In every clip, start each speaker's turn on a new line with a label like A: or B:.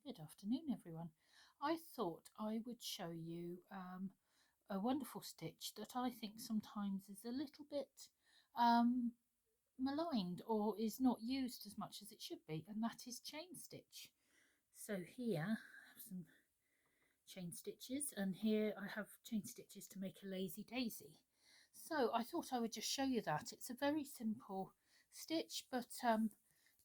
A: Good afternoon, everyone. I thought I would show you a wonderful stitch that I think sometimes is a little bit maligned or is not used as much as it should be, and that is chain stitch. So here I have some chain stitches, and here I have chain stitches to make a lazy daisy. So I thought I would just show you that. It's a very simple stitch, but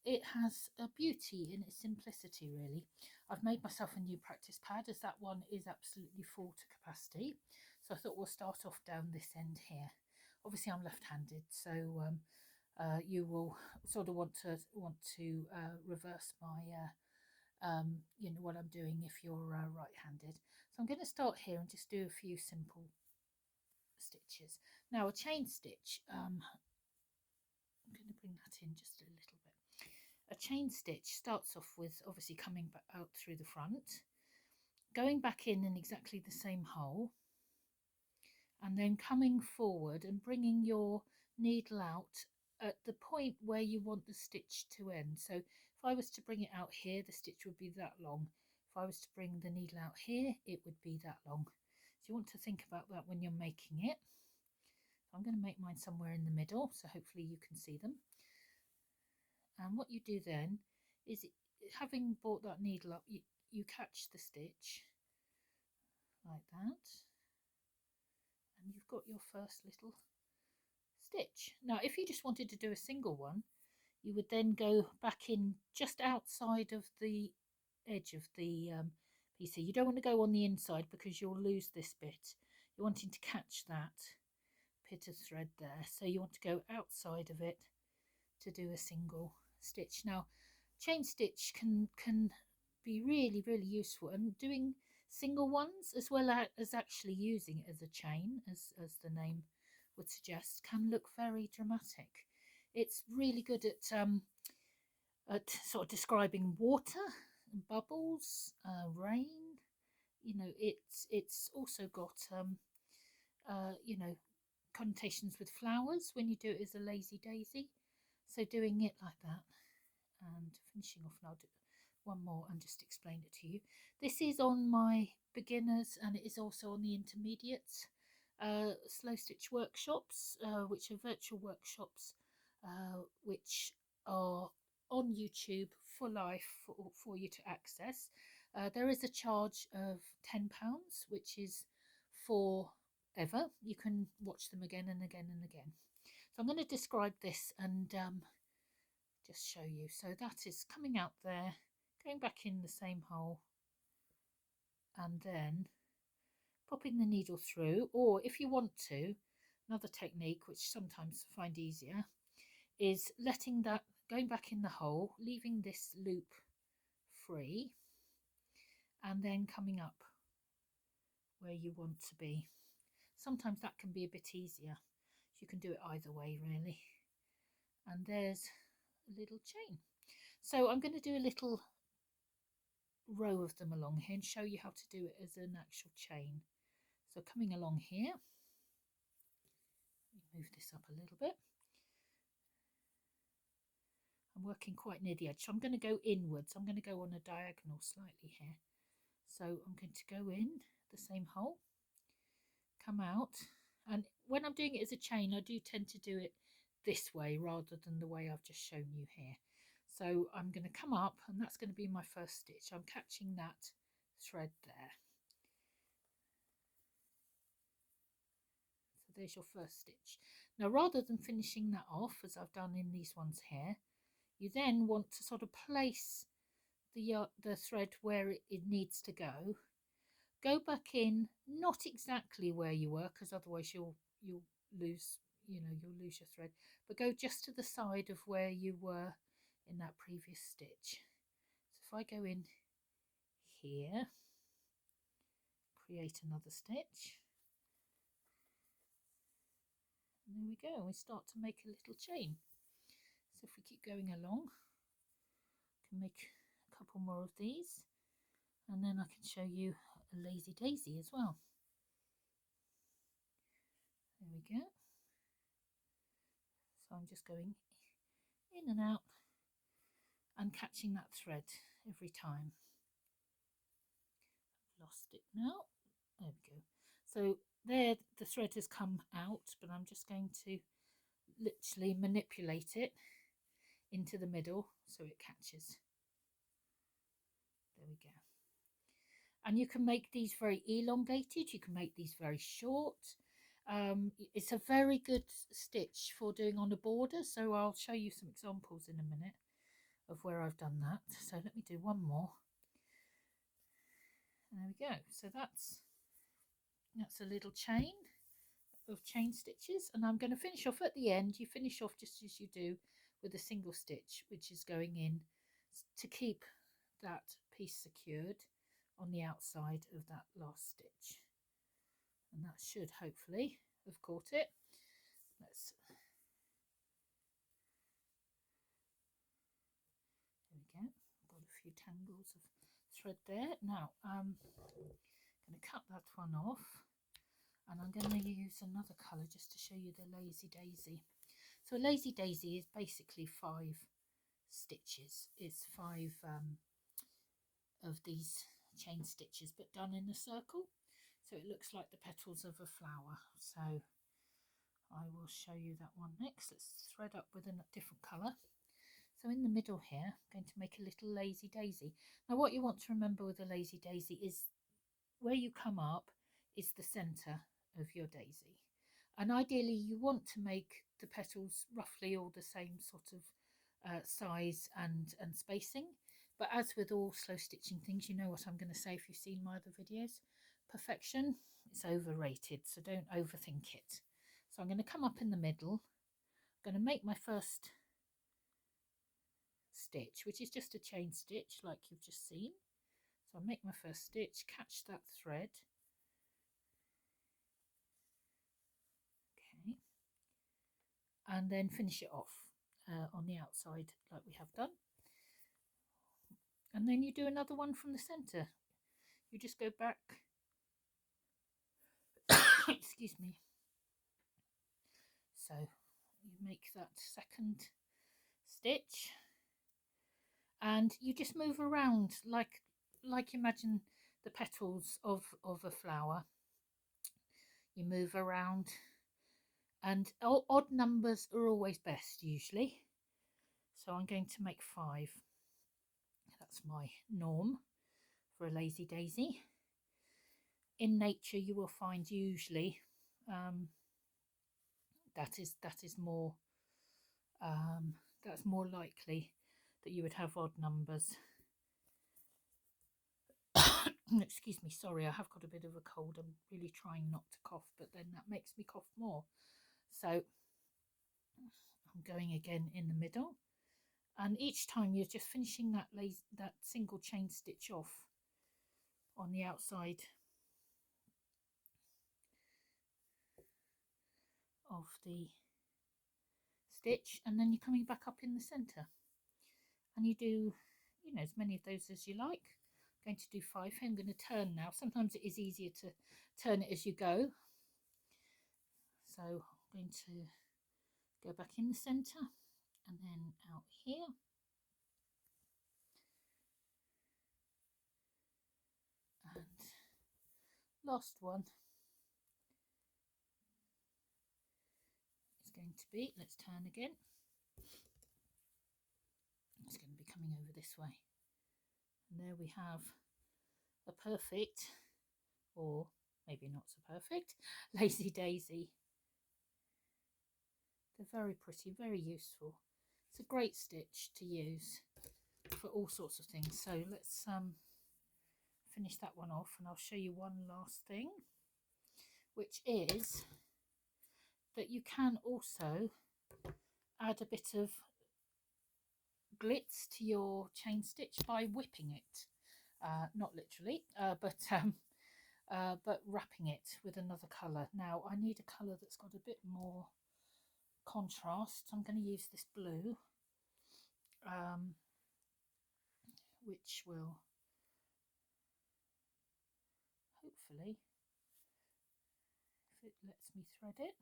A: it has a beauty in its simplicity, really. I've made myself a new practice pad, as that one is absolutely full to capacity. So I thought we'll start off down this end here. Obviously I'm left-handed, so you will sort of want to reverse my what I'm doing if you're right-handed. So I'm going to start here and just do a few simple stitches. Now a chain stitch, I'm going to bring that in just a little bit. A chain stitch starts off with obviously coming back out through the front, going back in exactly the same hole, and then coming forward and bringing your needle out at the point where you want the stitch to end. So if I was to bring it out here, the stitch would be that long. If I was to bring the needle out here, it would be that long. So you want to think about that when you're making it. So I'm going to make mine somewhere in the middle, so hopefully you can see them. And what you do then is, having brought that needle up, you catch the stitch like that, and you've got your first little stitch. Now if you just wanted to do a single one, you would then go back in just outside of the edge of the piece here. You don't want to go on the inside because you'll lose this bit. You're wanting to catch that bit of thread there, so you want to go outside of it to do a single stitch. Now chain stitch can be really useful, and doing single ones as well as actually using it as a chain, as the name would suggest, can look very dramatic. It's really good at sort of describing water, bubbles, rain. It's also got connotations with flowers when you do it as a lazy daisy. So doing it like that and finishing off, and I'll do one more and just explain it to you. This is on my beginners, and it is also on the intermediates slow stitch workshops, which are virtual workshops which are on YouTube for life for you to access. There is a charge of £10, which is forever. You can watch them again and again and again. So I'm going to describe this and just show you. So that is coming out there, going back in the same hole, and then popping the needle through. Or if you want to, another technique which sometimes I find easier is letting that, going back in the hole, leaving this loop free, and then coming up where you want to be. Sometimes that can be a bit easier. You can do it either way, really. And there's a little chain. So I'm going to do a little row of them along here and show you how to do it as an actual chain. So coming along here, let me move this up a little bit. I'm working quite near the edge, so I'm going to go inwards. I'm going to go on a diagonal slightly here. So I'm going to go in the same hole, come out, and when I'm doing it as a chain, I do tend to do it this way rather than the way I've just shown you here. So I'm going to come up, and that's going to be my first stitch. I'm catching that thread there. So there's your first stitch. Now rather than finishing that off as I've done in these ones here, you then want to sort of place the thread where it needs to go. Go back in, not exactly where you were, because otherwise you'll lose you'll lose your thread, but go just to the side of where you were in that previous stitch. So if I go in here, create another stitch, and there we go, and we start to make a little chain. So if we keep going along, I can make a couple more of these, and then I can show you a lazy daisy as well. There we go. So I'm just going in and out and catching that thread every time. lost it now. There we go. So there the thread has come out, but I'm just going to literally manipulate it into the middle so it catches. There we go. And you can make these very elongated, you can make these very short. It's a very good stitch for doing on a border, so I'll show you some examples in a minute of where I've done that. So let me do one more. And there we go. So that's a little chain of chain stitches, and I'm going to finish off at the end. You finish off just as you do with a single stitch, which is going in to keep that piece secured on the outside of that last stitch, and that should hopefully have caught it. There we go. I've got a few tangles of thread there. Now I'm going to cut that one off, and I'm going to use another colour just to show you the lazy daisy. So a lazy daisy is basically 5 stitches. It's 5 of these chain stitches, but done in a circle, so it looks like the petals of a flower. So I will show you that one next. Let's thread up with a different colour. So in the middle here, I'm going to make a little lazy daisy. Now what you want to remember with a lazy daisy is where you come up is the centre of your daisy, and ideally you want to make the petals roughly all the same sort of size and spacing. But as with all slow stitching things, you know what I'm going to say if you've seen my other videos, perfection is overrated, so don't overthink it. So I'm going to come up in the middle, I'm going to make my first stitch, which is just a chain stitch like you've just seen. So I'll make my first stitch, catch that thread, okay, and then finish it off on the outside like we have done. And then you do another one from the centre. You just go back excuse me. So you make that second stitch, and you just move around like imagine the petals of a flower. You move around, and odd numbers are always best usually. So I'm going to make 5. That's my norm for a lazy daisy. In nature you will find usually that is more that's more likely that you would have odd numbers. Excuse me, sorry, I have got a bit of a cold. I'm really trying not to cough, but then that makes me cough more. So I'm going again in the middle, and each time you're just finishing that single chain stitch off on the outside of the stitch, and then you're coming back up in the center, and you do, you know, as many of those as you like. I'm going to do 5 here. I'm going to turn now. Sometimes it is easier to turn it as you go, so I'm going to go back in the center and then out here, and last one is going to be, let's turn again, it's going to be coming over this way, and there we have a perfect, or maybe not so perfect, lazy daisy. They're very pretty, very useful. It's a great stitch to use for all sorts of things. So let's finish that one off, and I'll show you one last thing, which is that you can also add a bit of glitz to your chain stitch by whipping it, not literally, but wrapping it with another colour. Now I need a colour that's got a bit more contrast. I'm going to use this blue, which will hopefully, if it lets me thread it,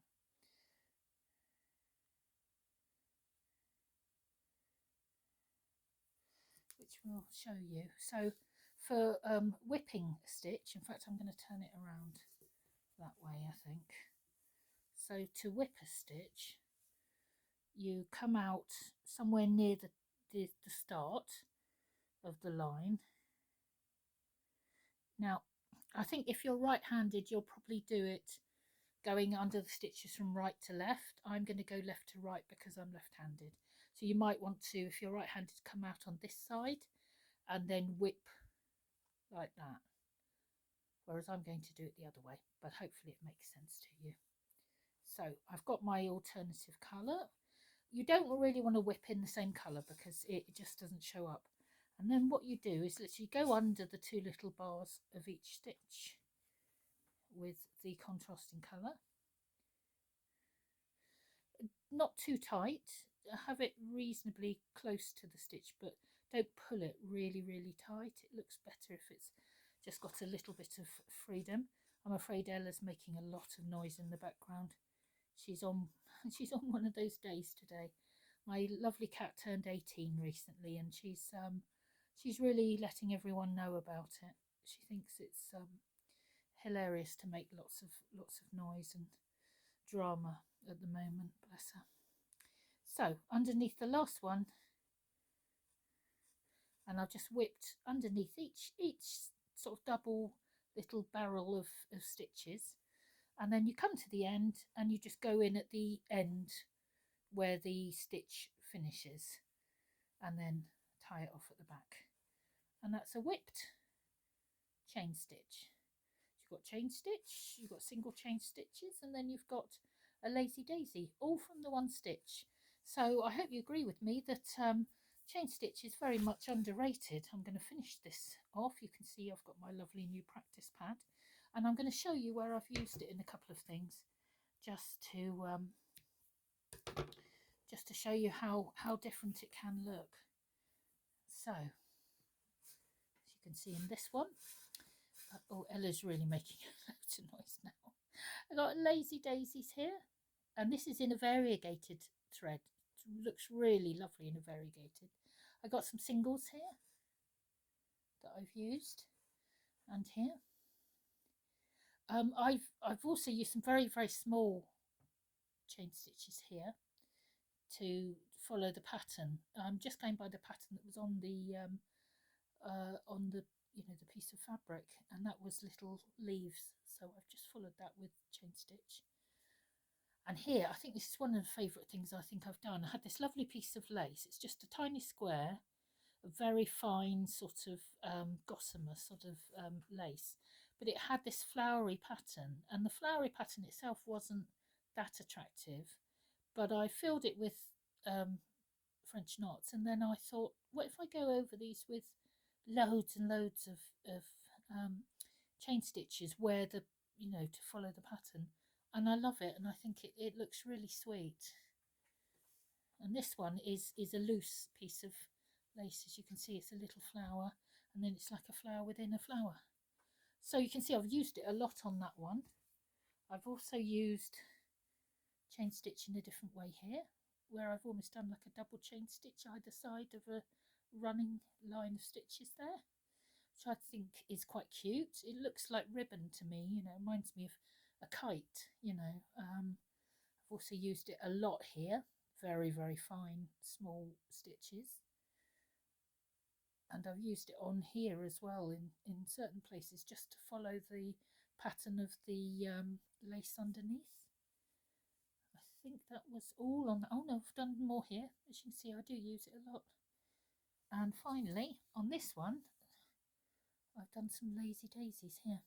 A: which will show you. So for whipping a stitch, in fact I'm going to turn it around that way, I think. So to whip a stitch, you come out somewhere near the start of the line. Now, I think if you're right-handed, you'll probably do it going under the stitches from right to left. I'm going to go left to right because I'm left-handed. So you might want to, if you're right-handed, come out on this side and then whip like that. Whereas I'm going to do it the other way, but hopefully it makes sense to you. So I've got my alternative colour. You don't really want to whip in the same colour because it just doesn't show up. And then what you do is literally go under the two little bars of each stitch with the contrasting colour. Not too tight, have it reasonably close to the stitch, but don't pull it really, really tight. It looks better if it's just got a little bit of freedom. I'm afraid Ella's making a lot of noise in the background. She's on one of those days today. My lovely cat turned 18 recently, and she's really letting everyone know about it. She thinks it's hilarious to make lots of noise and drama at the moment, bless her. So underneath the last one, and I've just whipped underneath each sort of double little barrel of stitches, and then you come to the end and you just go in at the end where the stitch finishes and then tie it off at the back, and that's a whipped chain stitch. You've got chain stitch, you've got single chain stitches, and then you've got a lazy daisy, all from the one stitch. So I hope you agree with me that chain stitch is very much underrated. I'm going to finish this off. You can see I've got my lovely new practice pad, and I'm going to show you where I've used it in a couple of things, just to show you how different it can look. So as you can see in this one, oh, Ella's really making a lot of noise now. I've got lazy daisies here, and this is in a variegated thread. It looks really lovely in a variegated. I got some singles here that I've used, and here I've also used some very small chain stitches here to follow the pattern. I'm just going by the pattern that was on the the piece of fabric, and that was little leaves, so I've just followed that with chain stitch. And here, I think this is one of the favourite things I think I've done. I had this lovely piece of lace. It's just a tiny square, a very fine sort of gossamer sort of lace, but it had this flowery pattern, and the flowery pattern itself wasn't that attractive, but I filled it with French knots, and then I thought, what if I go over these with loads and loads of chain stitches where the to follow the pattern. And I love it, and I think it looks really sweet. And this one is a loose piece of lace. As you can see, it's a little flower, and then it's like a flower within a flower. So you can see I've used it a lot on that one. I've also used chain stitch in a different way here, where I've almost done like a double chain stitch either side of a running line of stitches there, which I think is quite cute. It looks like ribbon to me, it reminds me of a kite, I've also used it a lot here, very fine small stitches, and I've used it on here as well in certain places just to follow the pattern of the lace underneath. I think that was all on. Oh no, I've done more here. As you can see, I do use it a lot. And finally on this one I've done some lazy daisies here.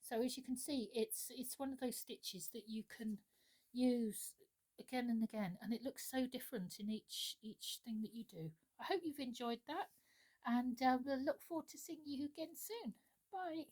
A: So as you can see, it's one of those stitches that you can use again and again, and it looks so different in each thing that you do. I hope you've enjoyed that, and we'll look forward to seeing you again soon. Bye.